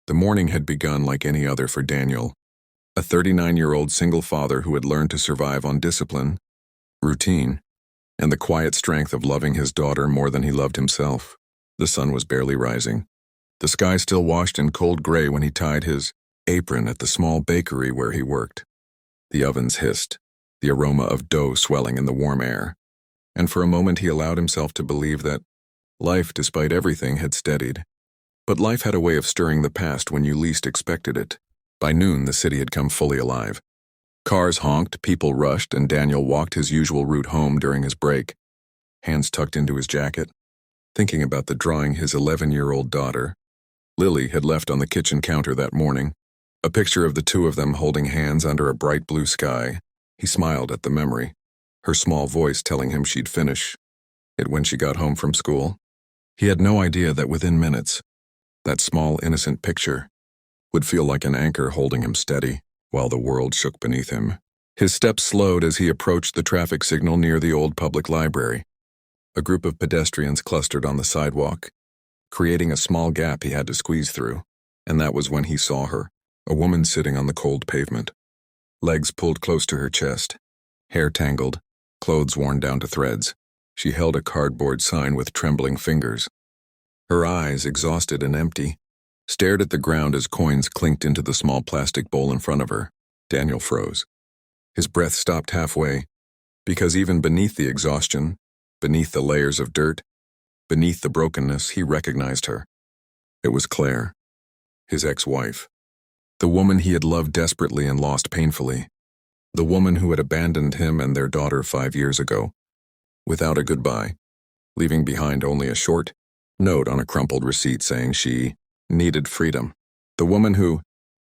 The morning had begun like any other for Daniel, a 39-year-old single father who had learned to survive on discipline, routine, and the quiet strength of loving his daughter more than he loved himself. The sun was barely rising. The sky still washed in cold gray when he tied his apron at the small bakery where he worked. The ovens hissed, the aroma of dough swelling in the warm air, and for a moment he allowed himself to believe that life, despite everything, had steadied. But life had a way of stirring the past when you least expected it. By noon, the city had come fully alive. Cars honked, people rushed, and Daniel walked his usual route home during his break, hands tucked into his jacket, thinking about the drawing his 11-year-old daughter, Lily, had left on the kitchen counter that morning. A picture of the two of them holding hands under a bright blue sky. He smiled at the memory, her small voice telling him she'd finish it when she got home from school. He had no idea that within minutes, that small, innocent picture would feel like an anchor holding him steady while the world shook beneath him. His steps slowed as he approached the traffic signal near the old public library. A group of pedestrians clustered on the sidewalk, creating a small gap he had to squeeze through, and that was when he saw her, a woman sitting on the cold pavement. Legs pulled close to her chest, hair tangled, clothes worn down to threads. She held a cardboard sign with trembling fingers. Her eyes, exhausted and empty, stared at the ground as coins clinked into the small plastic bowl in front of her. Daniel froze. His breath stopped halfway, because even beneath the exhaustion, beneath the layers of dirt, beneath the brokenness, he recognized her. It was Claire, his ex-wife. The woman he had loved desperately and lost painfully. The woman who had abandoned him and their daughter 5 years ago, without a goodbye, leaving behind only a short note on a crumpled receipt saying she needed freedom. The woman who,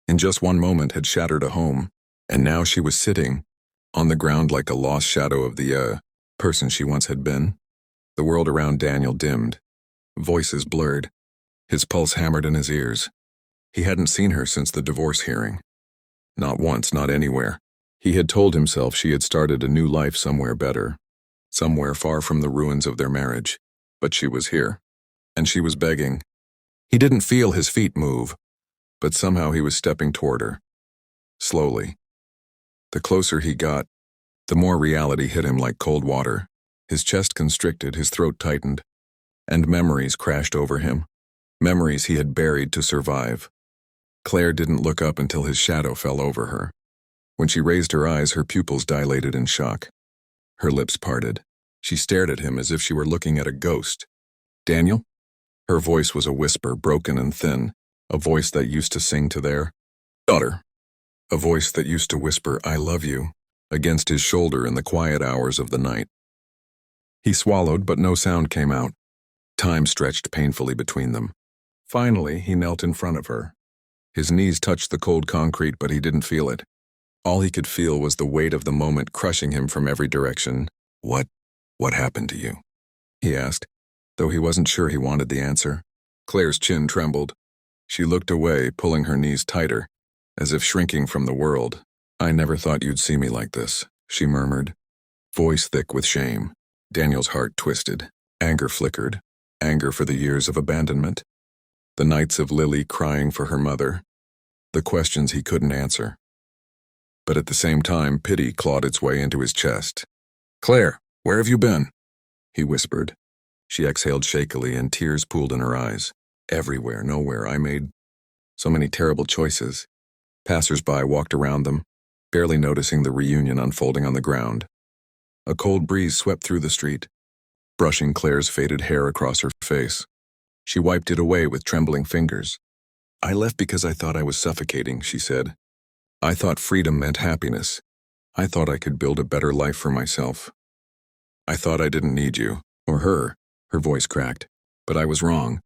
in just one moment, had shattered a home, and now she was sitting on the ground like a lost shadow of the person she once had been. The world around Daniel dimmed, voices blurred, his pulse hammered in his ears. He hadn't seen her since the divorce hearing. Not once, not anywhere. He had told himself she had started a new life somewhere better, somewhere far from the ruins of their marriage. But she was here, and she was begging. He didn't feel his feet move, but somehow he was stepping toward her. Slowly. The closer he got, the more reality hit him like cold water. His chest constricted, his throat tightened, and memories crashed over him. Memories he had buried to survive. Claire didn't look up until his shadow fell over her. When she raised her eyes, her pupils dilated in shock. Her lips parted. She stared at him as if she were looking at a ghost. "Daniel?" Her voice was a whisper, broken and thin, a voice that used to sing to their daughter. A voice that used to whisper, "I love you," against his shoulder in the quiet hours of the night. He swallowed, but no sound came out. Time stretched painfully between them. Finally, he knelt in front of her. His knees touched the cold concrete, but he didn't feel it. All he could feel was the weight of the moment crushing him from every direction. What happened to you?" he asked, though he wasn't sure he wanted the answer. Claire's chin trembled. She looked away, pulling her knees tighter, as if shrinking from the world. "I never thought you'd see me like this," she murmured, voice thick with shame. Daniel's heart twisted. Anger flickered. Anger for the years of abandonment. The nights of Lily crying for her mother. The questions he couldn't answer. But at the same time, pity clawed its way into his chest. "Claire, where have you been?" he whispered. She exhaled shakily and tears pooled in her eyes. "Everywhere, nowhere. I made so many terrible choices." Passers-by walked around them, barely noticing the reunion unfolding on the ground. A cold breeze swept through the street, brushing Claire's faded hair across her face. She wiped it away with trembling fingers. "I left because I thought I was suffocating," she said. "I thought freedom meant happiness. I thought I could build a better life for myself. I thought I didn't need you, or her," her voice cracked. "But I was wrong.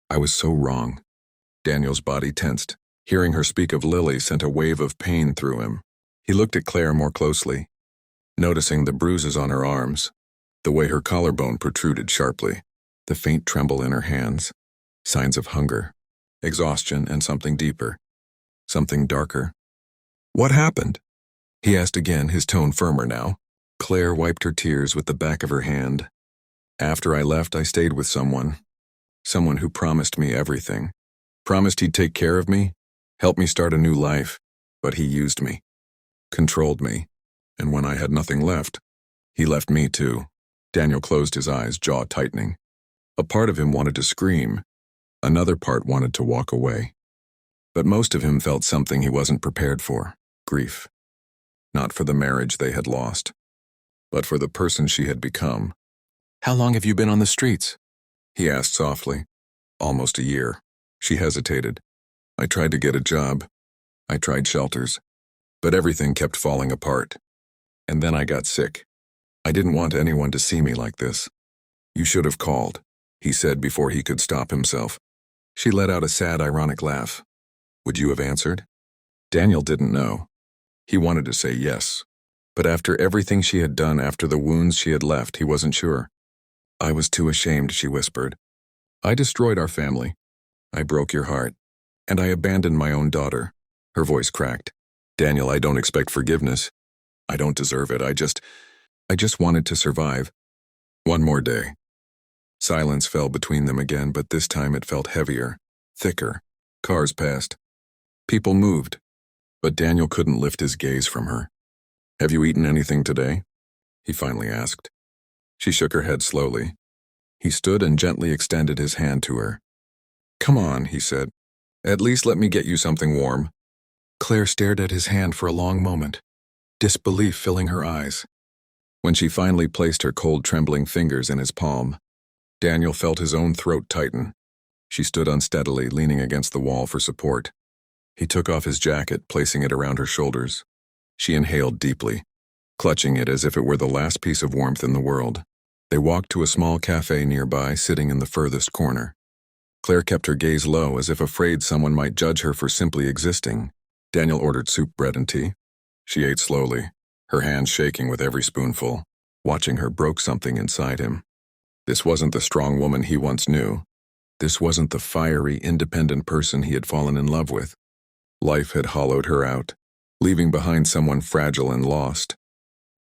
I was so wrong." Daniel's body tensed. Hearing her speak of Lily sent a wave of pain through him. He looked at Claire more closely, noticing the bruises on her arms, the way her collarbone protruded sharply, the faint tremble in her hands, signs of hunger, exhaustion, and something deeper, something darker. "What happened?" he asked again, his tone firmer now. Claire wiped her tears with the back of her hand. "After I left, I stayed with someone who promised me everything. Promised he'd take care of me, help me start a new life, but he used me, controlled me, and when I had nothing left, he left me too. Daniel closed his eyes, jaw tightening. A part of him wanted to scream, another part wanted to walk away. But most of him felt something he wasn't prepared for, grief. Not for the marriage they had lost, but for the person she had become. "How long have you been on the streets?" he asked softly. "Almost a year." She hesitated. "I tried to get a job. I tried shelters. But everything kept falling apart. And then I got sick. I didn't want anyone to see me like this." "You should have called," he said before he could stop himself. She let out a sad, ironic laugh. "Would you have answered?" Daniel didn't know. He wanted to say yes. But after everything she had done, after the wounds she had left, he wasn't sure. "I was too ashamed," she whispered. "I destroyed our family. I broke your heart. And I abandoned my own daughter." Her voice cracked. "Daniel, I don't expect forgiveness. I don't deserve it. I just wanted to survive. One more day." Silence fell between them again, but this time it felt heavier, thicker. Cars passed. People moved. But Daniel couldn't lift his gaze from her. "Have you eaten anything today?" he finally asked. She shook her head slowly. He stood and gently extended his hand to her. "Come on," he said. "At least let me get you something warm." Claire stared at his hand for a long moment, disbelief filling her eyes. When she finally placed her cold, trembling fingers in his palm, Daniel felt his own throat tighten. She stood unsteadily, leaning against the wall for support. He took off his jacket, placing it around her shoulders. She inhaled deeply, clutching it as if it were the last piece of warmth in the world. They walked to a small cafe nearby, sitting in the furthest corner. Claire kept her gaze low, as if afraid someone might judge her for simply existing. Daniel ordered soup, bread, and tea. She ate slowly, her hands shaking with every spoonful. Watching her broke something inside him. This wasn't the strong woman he once knew. This wasn't the fiery, independent person he had fallen in love with. Life had hollowed her out, leaving behind someone fragile and lost.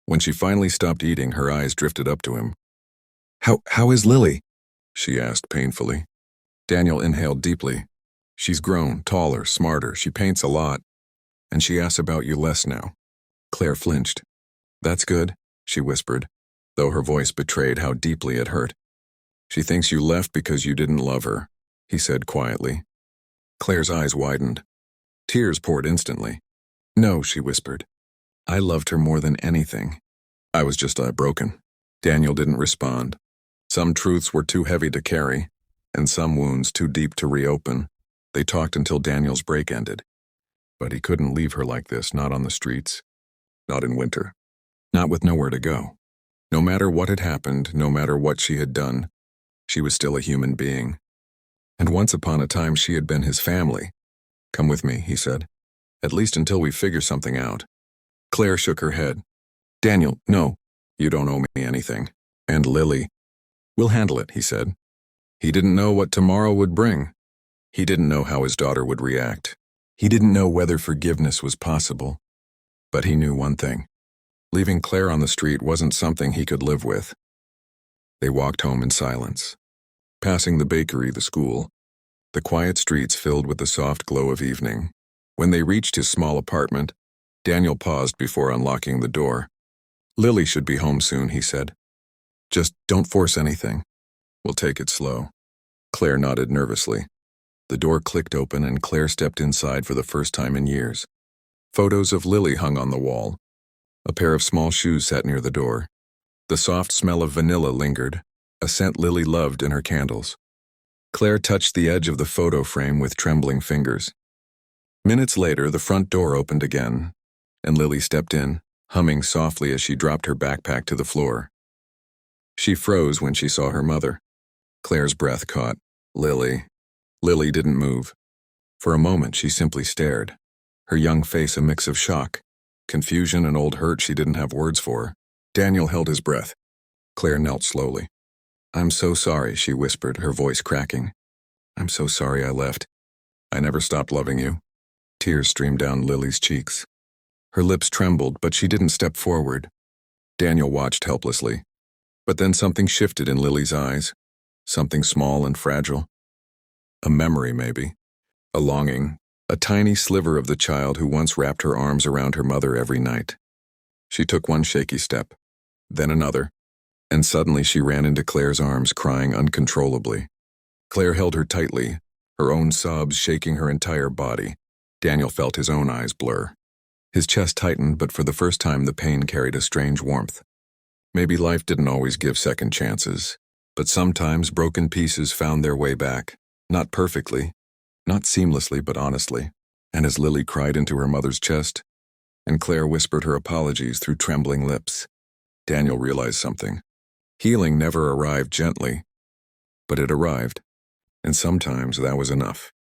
When she finally stopped eating, her eyes drifted up to him. How is Lily?" she asked painfully. Daniel inhaled deeply. "She's grown, taller, smarter, she paints a lot. And she asks about you less now." Claire flinched. "That's good," she whispered, though her voice betrayed how deeply it hurt. "She thinks you left because you didn't love her," he said quietly. Claire's eyes widened. Tears poured instantly. "No," she whispered. "I loved her more than anything. I was just broken." Daniel didn't respond. Some truths were too heavy to carry, and some wounds too deep to reopen. They talked until Daniel's break ended. But he couldn't leave her like this, not on the streets, not in winter, not with nowhere to go. No matter what had happened, no matter what she had done, she was still a human being. And once upon a time she had been his family. "Come with me," he said. "At least until we figure something out." Claire shook her head. "Daniel, no. You don't owe me anything. And Lily." "We'll handle it," he said. He didn't know what tomorrow would bring. He didn't know how his daughter would react. He didn't know whether forgiveness was possible. But he knew one thing. Leaving Claire on the street wasn't something he could live with. They walked home in silence, passing the bakery, the school, the quiet streets filled with the soft glow of evening. When they reached his small apartment, Daniel paused before unlocking the door. "Lily should be home soon," he said. "Just don't force anything. We'll take it slow." Claire nodded nervously. The door clicked open and Claire stepped inside for the first time in years. Photos of Lily hung on the wall. A pair of small shoes sat near the door. The soft smell of vanilla lingered, a scent Lily loved in her candles. Claire touched the edge of the photo frame with trembling fingers. Minutes later, the front door opened again, and Lily stepped in, humming softly as she dropped her backpack to the floor. She froze when she saw her mother. Claire's breath caught. "Lily." Lily didn't move. For a moment, she simply stared, her young face a mix of shock, confusion, and old hurt she didn't have words for. Daniel held his breath. Claire knelt slowly. "I'm so sorry," she whispered, her voice cracking. "I'm so sorry I left. I never stopped loving you." Tears streamed down Lily's cheeks. Her lips trembled, but she didn't step forward. Daniel watched helplessly. But then something shifted in Lily's eyes, something small and fragile. A memory, maybe. A longing, a tiny sliver of the child who once wrapped her arms around her mother every night. She took one shaky step, then another, and suddenly she ran into Claire's arms, crying uncontrollably. Claire held her tightly, her own sobs shaking her entire body. Daniel felt his own eyes blur. His chest tightened, but for the first time the pain carried a strange warmth. Maybe life didn't always give second chances, but sometimes broken pieces found their way back, not perfectly, not seamlessly, but honestly. And as Lily cried into her mother's chest, and Claire whispered her apologies through trembling lips, Daniel realized something. Healing never arrived gently, but it arrived, and sometimes that was enough.